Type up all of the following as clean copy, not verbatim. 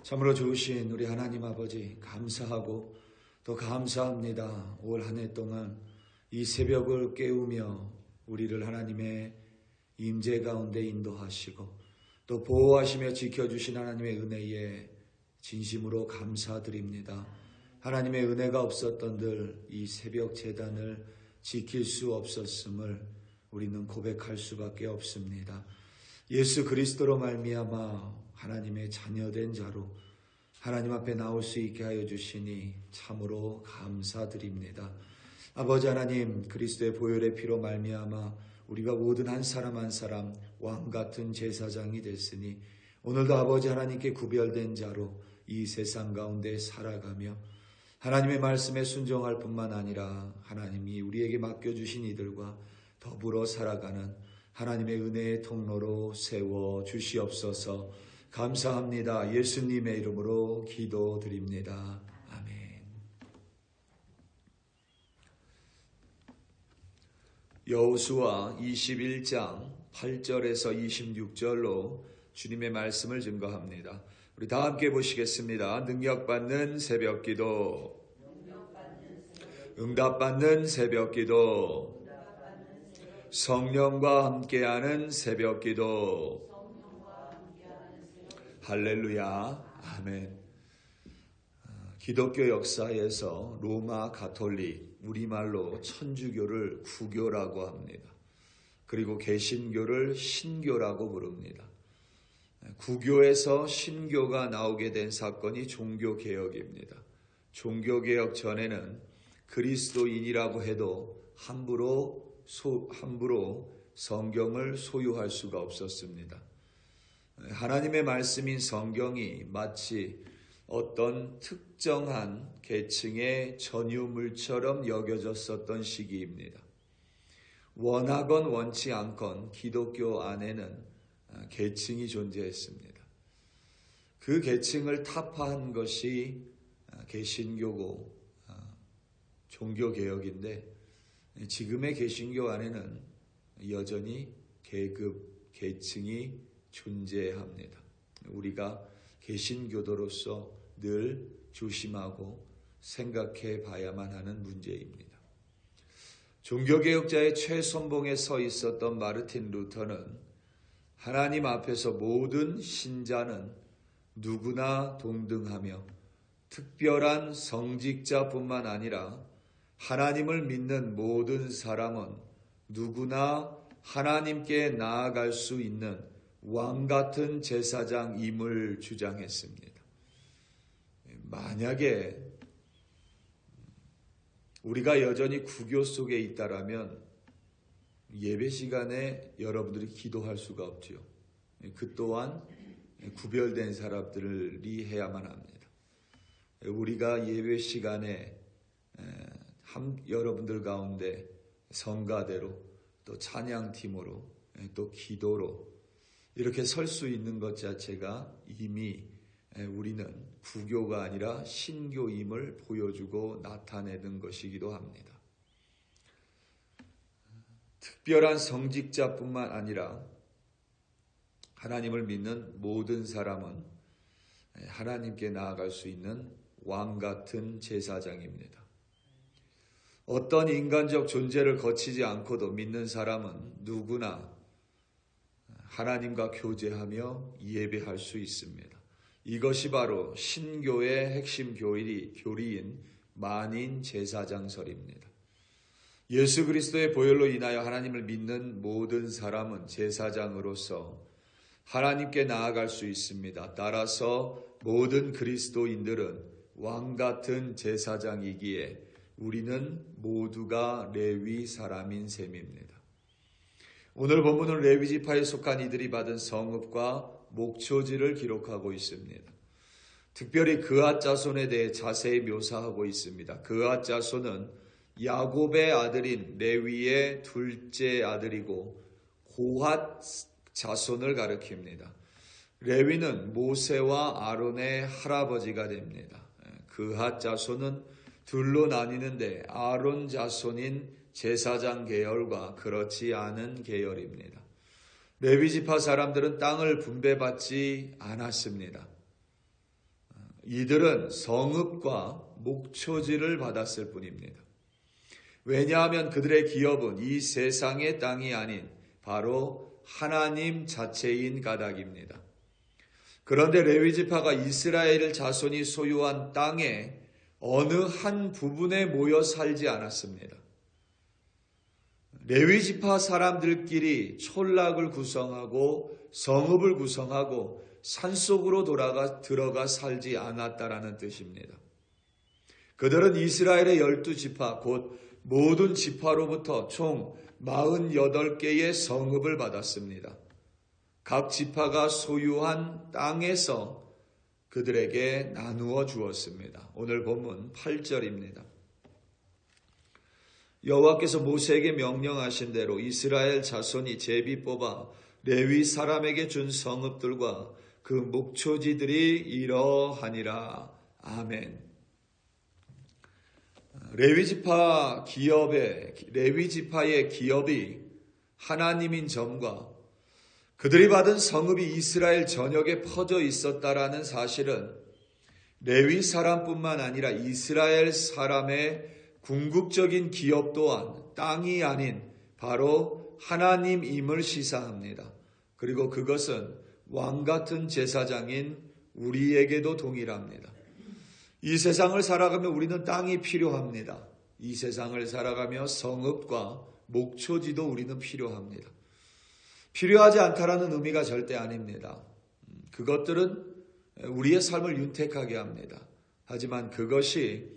참으로 좋으신 우리 하나님 아버지 감사하고 또 감사합니다. 올 한 해 동안 이 새벽을 깨우며 우리를 하나님의 임재 가운데 인도하시고 또 보호하시며 지켜주신 하나님의 은혜에 진심으로 감사드립니다. 하나님의 은혜가 없었던들 이 새벽 제단을 지킬 수 없었음을 우리는 고백할 수밖에 없습니다. 예수 그리스도로 말미암아 하나님의 자녀된 자로 하나님 앞에 나올 수 있게 하여 주시니 참으로 감사드립니다. 아버지 하나님, 그리스도의 보혈의 피로 말미암아 우리가 모든 한 사람 한 사람 왕 같은 제사장이 됐으니 오늘도 아버지 하나님께 구별된 자로 이 세상 가운데 살아가며 하나님의 말씀에 순종할 뿐만 아니라 하나님이 우리에게 맡겨주신 이들과 더불어 살아가는 하나님의 은혜의 통로로 세워 주시옵소서. 감사합니다. 예수님의 이름으로 기도드립니다. 아멘. 여호수아 21장 8절에서 26절로 주님의 말씀을 증거합니다. 우리 다 함께 보시겠습니다. 능력받는 새벽기도, 응답받는 새벽기도, 성령과 함께하는 새벽기도. 할렐루야. 아멘. 기독교 역사에서 로마 가톨릭, 우리말로 천주교를 구교라고 합니다. 그리고 개신교를 신교라고 부릅니다. 구교에서 신교가 나오게 된 사건이 종교개혁입니다. 종교개혁 전에는 그리스도인이라고 해도 함부로 성경을 소유할 수가 없었습니다. 하나님의 말씀인 성경이 마치 어떤 특정한 계층의 전유물처럼 여겨졌었던 시기입니다. 원하건 원치 않건 기독교 안에는 계층이 존재했습니다. 그 계층을 타파한 것이 개신교고 종교개혁인데 지금의 개신교 안에는 여전히 계급, 계층이 존재합니다. 우리가 개신교도로서 늘 조심하고 생각해 봐야만 하는 문제입니다. 종교개혁자의 최선봉에 서 있었던 마르틴 루터는 하나님 앞에서 모든 신자는 누구나 동등하며 특별한 성직자뿐만 아니라 하나님을 믿는 모든 사람은 누구나 하나님께 나아갈 수 있는 왕 같은 제사장임을 주장했습니다. 만약에 우리가 여전히 구교 속에 있다라면 예배 시간에 여러분들이 기도할 수가 없지요. 그 또한 구별된 사람들이 해야만 합니다. 우리가 예배 시간에 여러분들 가운데 성가대로 또 찬양팀으로 또 기도로 이렇게 설 수 있는 것 자체가 이미 우리는 구교가 아니라 신교임을 보여주고 나타내는 것이기도 합니다. 특별한 성직자뿐만 아니라 하나님을 믿는 모든 사람은 하나님께 나아갈 수 있는 왕 같은 제사장입니다. 어떤 인간적 존재를 거치지 않고도 믿는 사람은 누구나 하나님과 교제하며 예배할 수 있습니다. 이것이 바로 신교의 핵심 교리인 만인 제사장설입니다. 예수 그리스도의 보혈로 인하여 하나님을 믿는 모든 사람은 제사장으로서 하나님께 나아갈 수 있습니다. 따라서 모든 그리스도인들은 왕 같은 제사장이기에 우리는 모두가 레위 사람인 셈입니다. 오늘 본문은 레위 지파에 속한 이들이 받은 성읍과 목초지를 기록하고 있습니다. 특별히 그앗 자손에 대해 자세히 묘사하고 있습니다. 그앗 자손은 야곱의 아들인 레위의 둘째 아들이고 고핫 자손을 가리킵니다. 레위는 모세와 아론의 할아버지가 됩니다. 그앗 자손은 둘로 나뉘는데 아론 자손인 제사장 계열과 그렇지 않은 계열입니다. 레위 지파 사람들은 땅을 분배받지 않았습니다. 이들은 성읍과 목초지를 받았을 뿐입니다. 왜냐하면 그들의 기업은 이 세상의 땅이 아닌 바로 하나님 자체인 까닭입니다. 그런데 레위지파가 이스라엘 자손이 소유한 땅의 어느 한 부분에 모여 살지 않았습니다. 레위지파 사람들끼리 촌락을 구성하고 성읍을 구성하고 산속으로 들어가 살지 않았다라는 뜻입니다. 그들은 이스라엘의 12지파 곧 모든 지파로부터 총 48개의 성읍을 받았습니다. 각 지파가 소유한 땅에서 그들에게 나누어 주었습니다. 오늘 본문 8절입니다. 여호와께서 모세에게 명령하신 대로 이스라엘 자손이 제비 뽑아 레위 사람에게 준 성읍들과 그 목초지들이 이러하니라. 아멘. 레위지파의 기업이 하나님인 점과 그들이 받은 성읍이 이스라엘 전역에 퍼져 있었다라는 사실은 레위 사람뿐만 아니라 이스라엘 사람의 궁극적인 기업 또한 땅이 아닌 바로 하나님임을 시사합니다. 그리고 그것은 왕같은 제사장인 우리에게도 동일합니다. 이 세상을 살아가며 우리는 땅이 필요합니다. 이 세상을 살아가며 성읍과 목초지도 우리는 필요합니다. 필요하지 않다라는 의미가 절대 아닙니다. 그것들은 우리의 삶을 윤택하게 합니다. 하지만 그것이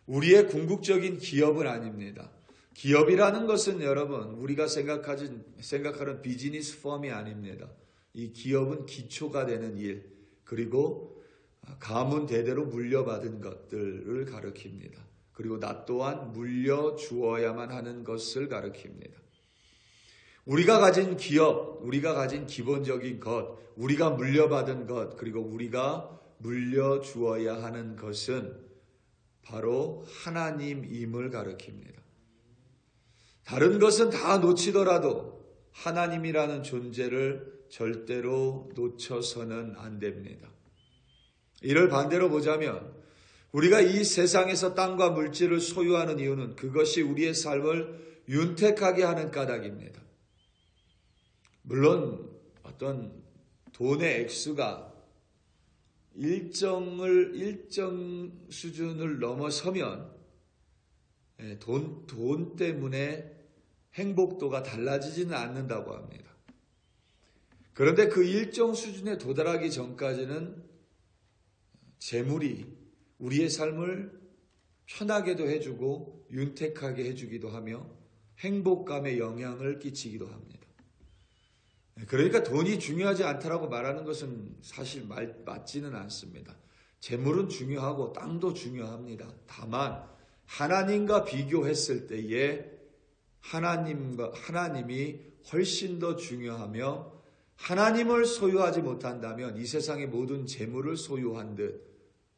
우리의 궁극적인 기업은 아닙니다. 기업이라는 것은 여러분 우리가 생각하는 비즈니스 펌이 아닙니다. 이 기업은 기초가 되는 일 그리고 가문 대대로 물려받은 것들을 가리킵니다. 그리고 나 또한 물려주어야만 하는 것을 가리킵니다. 우리가 가진 기업, 우리가 가진 기본적인 것, 우리가 물려받은 것, 그리고 우리가 물려주어야 하는 것은 바로 하나님임을 가리킵니다. 다른 것은 다 놓치더라도 하나님이라는 존재를 절대로 놓쳐서는 안 됩니다. 이를 반대로 보자면 우리가 이 세상에서 땅과 물질을 소유하는 이유는 그것이 우리의 삶을 윤택하게 하는 까닭입니다. 물론 어떤 돈의 액수가 일정 수준을 넘어서면 돈 때문에 행복도가 달라지지는 않는다고 합니다. 그런데 그 일정 수준에 도달하기 전까지는 재물이 우리의 삶을 편하게도 해주고 윤택하게 해주기도 하며 행복감에 영향을 끼치기도 합니다. 그러니까 돈이 중요하지 않다라고 말하는 것은 사실 맞지는 않습니다. 재물은 중요하고 땅도 중요합니다. 다만 하나님과 비교했을 때에 하나님이 훨씬 더 중요하며 하나님을 소유하지 못한다면 이 세상의 모든 재물을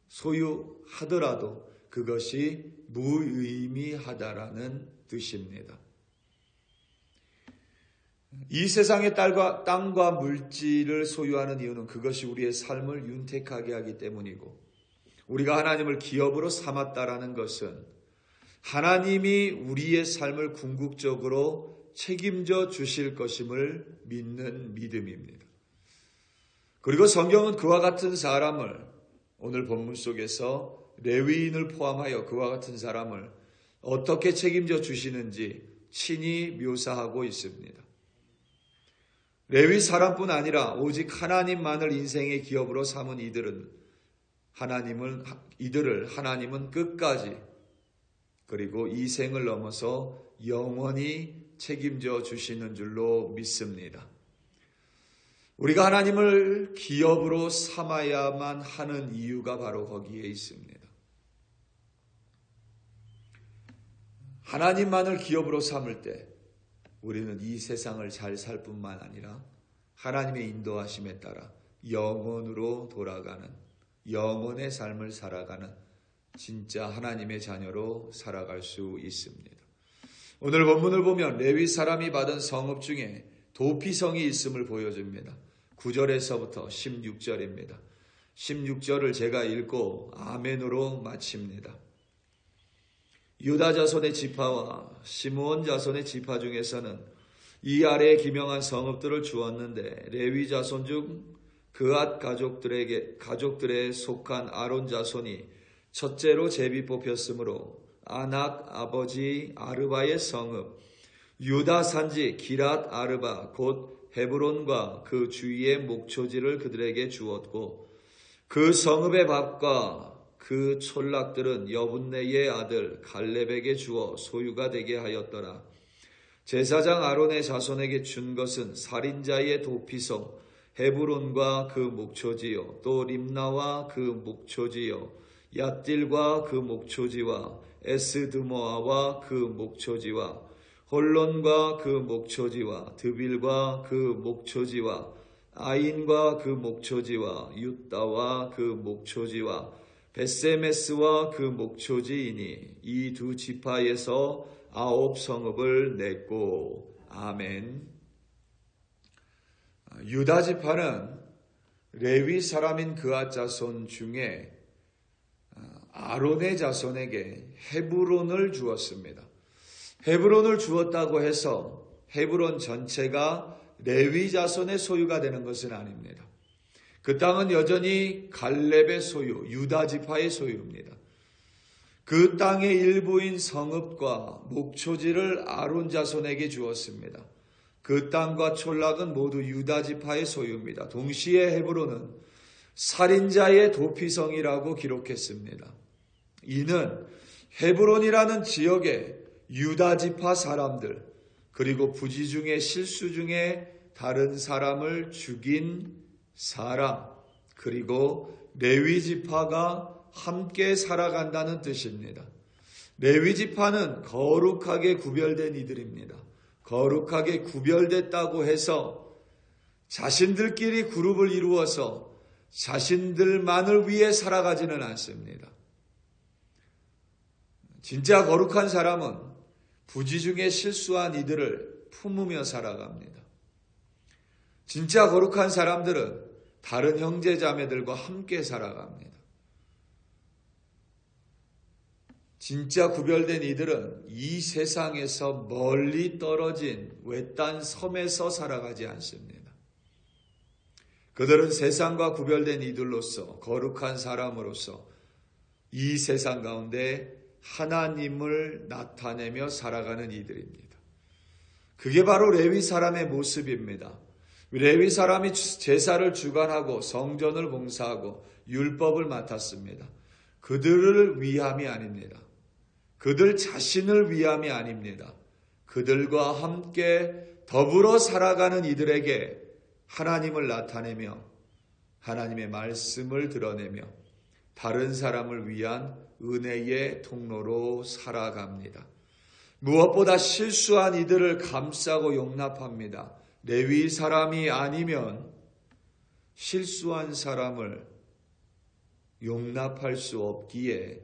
소유하더라도 그것이 무의미하다라는 뜻입니다. 이 세상의 땅과 물질을 소유하는 이유는 그것이 우리의 삶을 윤택하게 하기 때문이고 우리가 하나님을 기업으로 삼았다라는 것은 하나님이 우리의 삶을 궁극적으로 책임져 주실 것임을 믿는 믿음입니다. 그리고 성경은 그와 같은 사람을 오늘 본문 속에서 레위인을 포함하여 그와 같은 사람을 어떻게 책임져 주시는지 친히 묘사하고 있습니다. 레위 사람뿐 아니라 오직 하나님만을 인생의 기업으로 삼은 이들을 하나님은 끝까지 그리고 이 생을 넘어서 영원히 책임져 주시는 줄로 믿습니다. 우리가 하나님을 기업으로 삼아야만 하는 이유가 바로 거기에 있습니다. 하나님만을 기업으로 삼을 때 우리는 이 세상을 잘 살 뿐만 아니라 하나님의 인도하심에 따라 영원으로 돌아가는 영원의 삶을 살아가는 진짜 하나님의 자녀로 살아갈 수 있습니다. 오늘 본문을 보면 레위 사람이 받은 성읍 중에 도피성이 있음을 보여줍니다. 9절에서부터 16절입니다. 16절을 제가 읽고 아멘으로 마칩니다. 유다 자손의 지파와 시므온 자손의 지파 중에서는 이 아래에 기명한 성읍들을 주었는데 레위 자손 중 그앗 가족들에 속한 아론 자손이 첫째로 제비 뽑혔으므로 아낙 아버지 아르바의 성읍 유다 산지 기랏 아르바 곧 헤브론과 그 주위의 목초지를 그들에게 주었고 그 성읍의 밭과 그 촌락들은 여분네의 아들 갈렙에게 주어 소유가 되게 하였더라. 제사장 아론의 자손에게 준 것은 살인자의 도피성 헤브론과 그 목초지요 또 림나와 그 목초지요 얏딜과 그 목초지와 에스드모아와 그 목초지와 홀론과 그 목초지와 드빌과 그 목초지와 아인과 그 목초지와 윳다와 그 목초지와 베세메스와 그 목초지이니 이 두 지파에서 9 성읍을 냈고. 아멘. 유다 지파는 레위 사람인 그앗 자손 중에 아론의 자손에게 헤브론을 주었습니다. 헤브론을 주었다고 해서 헤브론 전체가 레위 자손의 소유가 되는 것은 아닙니다. 그 땅은 여전히 갈렙의 소유, 유다 지파의 소유입니다. 그 땅의 일부인 성읍과 목초지를 아론 자손에게 주었습니다. 그 땅과 촌락은 모두 유다 지파의 소유입니다. 동시에 헤브론은 살인자의 도피성이라고 기록했습니다. 이는 헤브론이라는 지역에 유다 지파 사람들 그리고 부지 중에 실수 중에 다른 사람을 죽인 사람 그리고 레위 지파가 함께 살아간다는 뜻입니다. 레위 지파는 거룩하게 구별된 이들입니다. 거룩하게 구별됐다고 해서 자신들끼리 그룹을 이루어서 자신들만을 위해 살아가지는 않습니다. 진짜 거룩한 사람은 부지 중에 실수한 이들을 품으며 살아갑니다. 진짜 거룩한 사람들은 다른 형제 자매들과 함께 살아갑니다. 진짜 구별된 이들은 이 세상에서 멀리 떨어진 외딴 섬에서 살아가지 않습니다. 그들은 세상과 구별된 이들로서 거룩한 사람으로서 이 세상 가운데 하나님을 나타내며 살아가는 이들입니다. 그게 바로 레위 사람의 모습입니다. 레위 사람이 제사를 주관하고 성전을 봉사하고 율법을 맡았습니다. 그들을 위함이 아닙니다. 그들 자신을 위함이 아닙니다. 그들과 함께 더불어 살아가는 이들에게 하나님을 나타내며 하나님의 말씀을 드러내며 다른 사람을 위한 은혜의 통로로 살아갑니다. 무엇보다 실수한 이들을 감싸고 용납합니다. 레위 사람이 아니면 실수한 사람을 용납할 수 없기에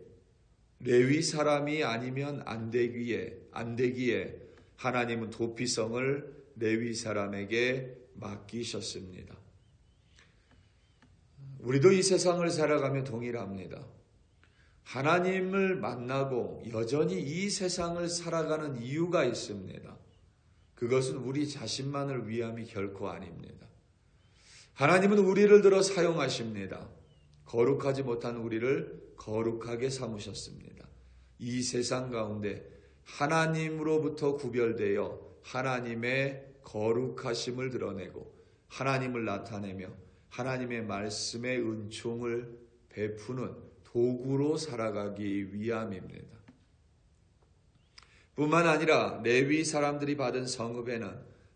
레위 사람이 아니면 안 되기에 하나님은 도피성을 레위 사람에게 맡기셨습니다. 우리도 이 세상을 살아가며 동일합니다. 하나님을 만나고 여전히 이 세상을 살아가는 이유가 있습니다. 그것은 우리 자신만을 위함이 결코 아닙니다. 하나님은 우리를 들어 사용하십니다. 거룩하지 못한 우리를 거룩하게 삼으셨습니다. 이 세상 가운데 하나님으로부터 구별되어 하나님의 거룩하심을 드러내고 하나님을 나타내며 하나님의 말씀의 은총을 베푸는 도구로 살아가기 위함입니다. 뿐만 아니라 레위 사람들이 받은 성읍에는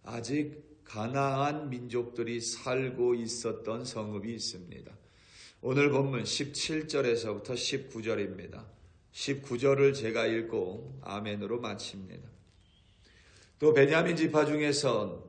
아직 가나안 민족들이 살고 있었던 성읍이 있습니다. 오늘 본문 17절에서부터 19절입니다. 19절을 제가 읽고 아멘으로 마칩니다. 또 베냐민 지파 중에선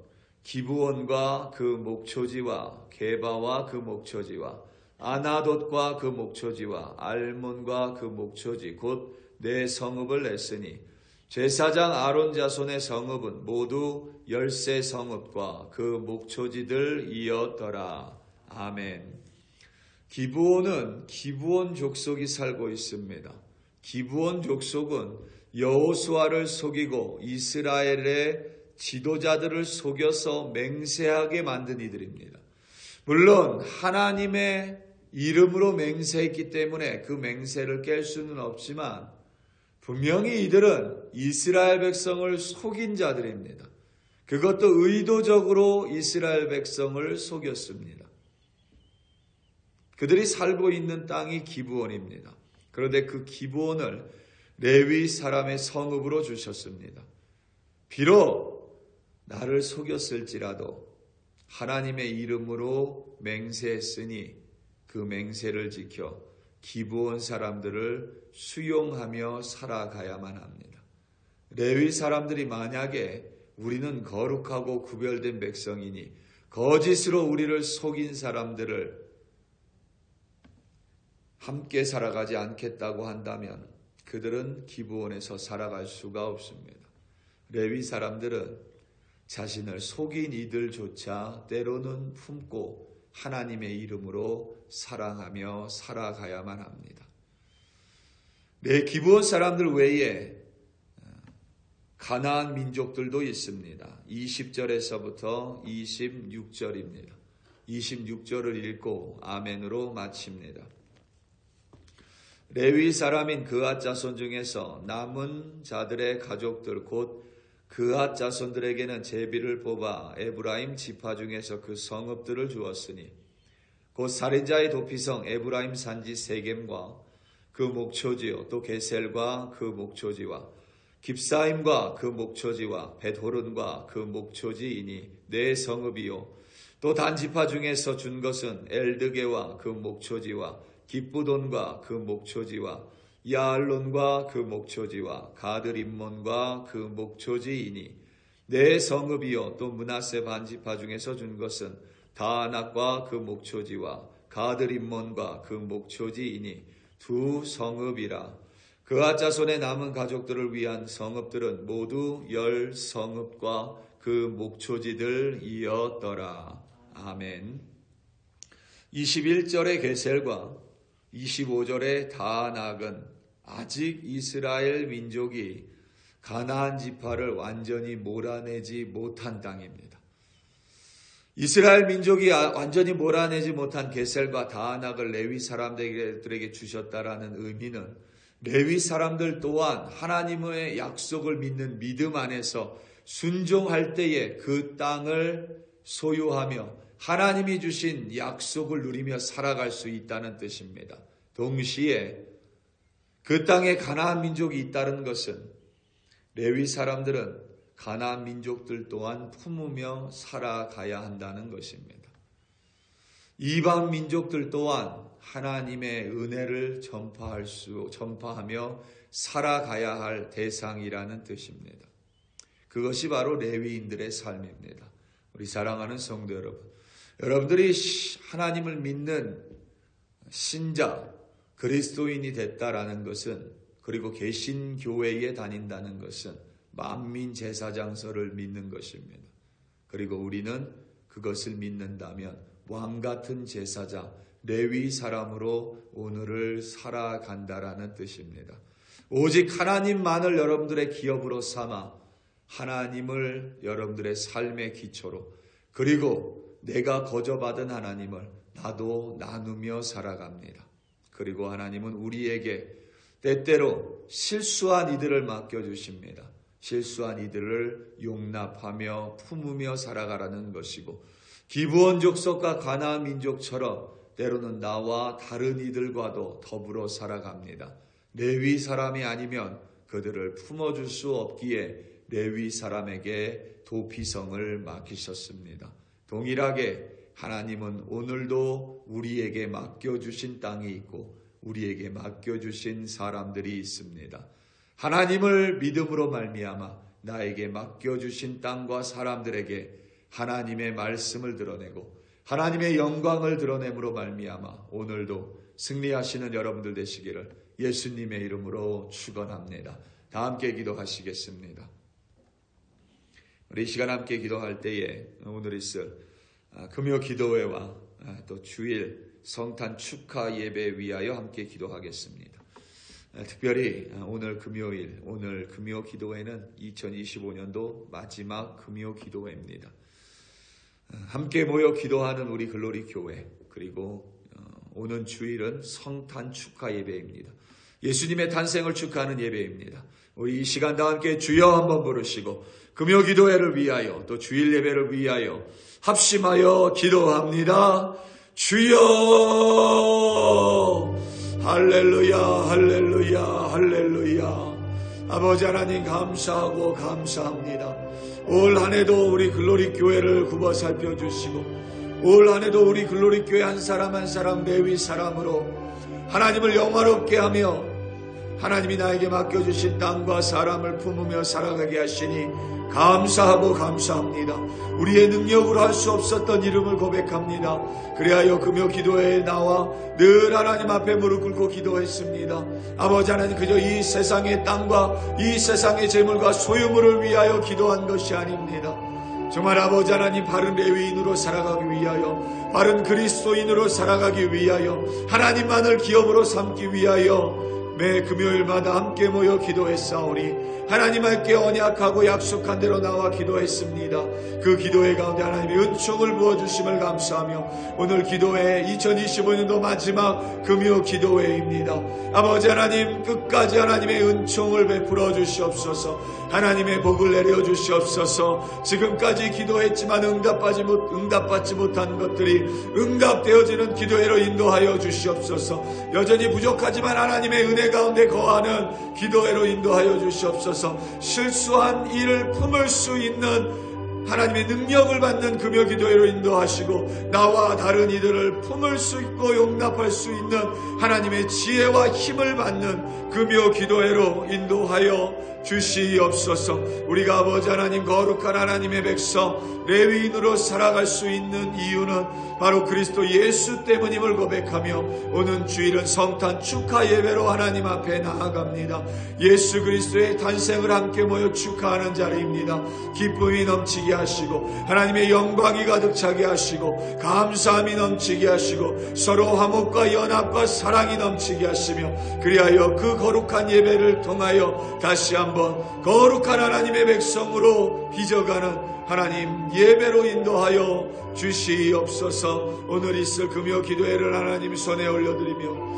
기브온과 그 목초지와 게바와 그 목초지와 아나돗과 그 목초지와 알몬과 그 목초지 곧 네 성읍을 냈으니 제사장 아론 자손의 성읍은 모두 13 성읍과 그 목초지들이었더라. 아멘. 기브온은 기브온 족속이 살고 있습니다. 기브온 족속은 여호수아를 속이고 이스라엘의 지도자들을 속여서 맹세하게 만든 이들입니다. 물론 하나님의 이름으로 맹세했기 때문에 그 맹세를 깰 수는 없지만 분명히 이들은 이스라엘 백성을 속인 자들입니다. 그것도 의도적으로 이스라엘 백성을 속였습니다. 그들이 살고 있는 땅이 기브온입니다. 그런데 그 기브온을 레위 사람의 성읍으로 주셨습니다. 비록 나를 속였을지라도 하나님의 이름으로 맹세했으니 그 맹세를 지켜 기브온 사람들을 수용하며 살아가야만 합니다. 레위 사람들이 만약에 우리는 거룩하고 구별된 백성이니 거짓으로 우리를 속인 사람들을 함께 살아가지 않겠다고 한다면 그들은 기브온에서 살아갈 수가 없습니다. 레위 사람들은 자신을 속인 이들조차 때로는 품고 하나님의 이름으로 사랑하며 살아가야만 합니다. 기브온 사람들 외에 가나안 민족들도 있습니다. 20절에서부터 26절입니다. 26절을 읽고 아멘으로 마칩니다. 레위 사람인 그앗 자손 중에서 남은 자들의 가족들 곧 그앗 자손들에게는 제비를 뽑아 에브라임 지파 중에서 그 성읍들을 주었으니 곧 살인자의 도피성 에브라임 산지 세겜과 그 목초지요 또 게셀과 그 목초지와 깁사임과 그 목초지와 벳호른과 그 목초지이니 네 성읍이요 또 단 지파 중에서 준 것은 엘드게와 그 목초지와 깁부돈과 그 목초지와 야알론과 그 목초지와 가드림몬과 그 목초지이니 네 성읍이요 또 므낫세 반지파 중에서 준 것은 다낙과 그 목초지와 가드림몬과 그 목초지이니 두 성읍이라. 그앗 자손의 남은 가족들을 위한 성읍들은 모두 10성읍과 그 목초지들이었더라. 아멘. 21절의 게셀과 25절의 다낙은 아직 이스라엘 민족이 가나안 지파를 완전히 몰아내지 못한 땅입니다. 이스라엘 민족이 완전히 몰아내지 못한 게셀과 다낙을 레위 사람들에게 주셨다라는 의미는 레위 사람들 또한 하나님의 약속을 믿는 믿음 안에서 순종할 때에 그 땅을 소유하며 하나님이 주신 약속을 누리며 살아갈 수 있다는 뜻입니다. 동시에 그 땅에 가나안 민족이 있다는 것은 레위 사람들은 가나안 민족들 또한 품으며 살아가야 한다는 것입니다. 이방 민족들 또한 하나님의 은혜를 전파하며 살아가야 할 대상이라는 뜻입니다. 그것이 바로 레위인들의 삶입니다. 우리 사랑하는 성도 여러분, 여러분들이 하나님을 믿는 신자, 그리스도인이 됐다라는 것은 그리고 개신교회에 다닌다는 것은 만민 제사장서를 믿는 것입니다. 그리고 우리는 그것을 믿는다면 왕같은 제사자, 레위 사람으로 오늘을 살아간다라는 뜻입니다. 오직 하나님만을 여러분들의 기업으로 삼아 하나님을 여러분들의 삶의 기초로 그리고 내가 거저받은 하나님을 나도 나누며 살아갑니다. 그리고 하나님은 우리에게 때때로 실수한 이들을 맡겨주십니다. 실수한 이들을 용납하며 품으며 살아가라는 것이고 기브온 족속과 가나안 민족처럼 때로는 나와 다른 이들과도 더불어 살아갑니다. 레위 사람이 아니면 그들을 품어줄 수 없기에 레위 사람에게 도피성을 맡기셨습니다. 동일하게 하나님은 오늘도 우리에게 맡겨주신 땅이 있고 우리에게 맡겨주신 사람들이 있습니다. 하나님을 믿음으로 말미암아 나에게 맡겨주신 땅과 사람들에게 하나님의 말씀을 드러내고 하나님의 영광을 드러냄으로 말미암아 오늘도 승리하시는 여러분들 되시기를 예수님의 이름으로 축원합니다. 다 함께 기도하시겠습니다. 우리 이 시간 함께 기도할 때에 오늘 있을 금요 기도회와 또 주일 성탄 축하 예배 위하여 함께 기도하겠습니다. 특별히 오늘 금요일, 오늘 금요 기도회는 2025년도 마지막 금요 기도회입니다. 함께 모여 기도하는 우리 글로리 교회, 그리고 오는 주일은 성탄 축하 예배입니다. 예수님의 탄생을 축하하는 예배입니다. 우리 이 시간 다 함께 주여 한번 부르시고 금요 기도회를 위하여 또 주일 예배를 위하여 합심하여 기도합니다. 주여, 할렐루야, 할렐루야, 할렐루야. 아버지 하나님 감사하고 감사합니다. 올 한해도 우리 글로리 교회를 굽어 살펴주시고 올 한해도 우리 글로리 교회 한 사람 한 사람 매위 사람으로 하나님을 영화롭게 하며 하나님이 나에게 맡겨주신 땅과 사람을 품으며 살아가게 하시니 감사하고 감사합니다. 우리의 능력으로 할 수 없었던 이름을 고백합니다. 그리하여 금요 기도회에 나와 늘 하나님 앞에 무릎 꿇고 기도했습니다. 아버지 하나님, 그저 이 세상의 땅과 이 세상의 재물과 소유물을 위하여 기도한 것이 아닙니다. 정말 아버지 하나님, 바른 레위인으로 살아가기 위하여, 바른 그리스도인으로 살아가기 위하여, 하나님만을 기업으로 삼기 위하여 매 금요일마다 함께 모여 기도했사오니 하나님께 언약하고 약속한 대로 나와 기도했습니다. 그 기도회 가운데 하나님의 은총을 부어주심을 감사하며 오늘 기도회 2025년도 마지막 금요 기도회입니다. 아버지 하나님, 끝까지 하나님의 은총을 베풀어 주시옵소서. 하나님의 복을 내려 주시옵소서. 지금까지 기도했지만 응답받지 못한 것들이 응답되어지는 기도회로 인도하여 주시옵소서. 여전히 부족하지만 하나님의 은혜 가운데 거하는 기도회로 인도하여 주시옵소서. 실수한 일을 품을 수 있는 하나님의 능력을 받는 금요 기도회로 인도하시고 나와 다른 이들을 품을 수 있고 용납할 수 있는 하나님의 지혜와 힘을 받는 금요 기도회로 인도하여 주시옵소서. 우리가 아버지 하나님, 거룩한 하나님의 백성 레위인으로 살아갈 수 있는 이유는 바로 그리스도 예수 때문임을 고백하며 오는 주일은 성탄 축하 예배로 하나님 앞에 나아갑니다. 예수 그리스도의 탄생을 함께 모여 축하하는 자리입니다. 기쁨이 넘치게 하시고 하나님의 영광이 가득 차게 하시고 감사함이 넘치게 하시고 서로 화목과 연합과 사랑이 넘치게 하시며 그리하여 그 거룩한 예배를 통하여 다시 한번 거룩한 하나님의 백성으로 빚어가는 하나님 예배로 인도하여 주시옵소서. 오늘 있을 금요 기도회를 하나님 손에 올려드리며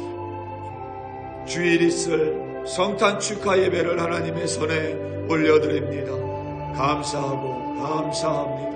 주일 있을 성탄 축하 예배를 하나님의 손에 올려드립니다. 감사하고 감사합니다.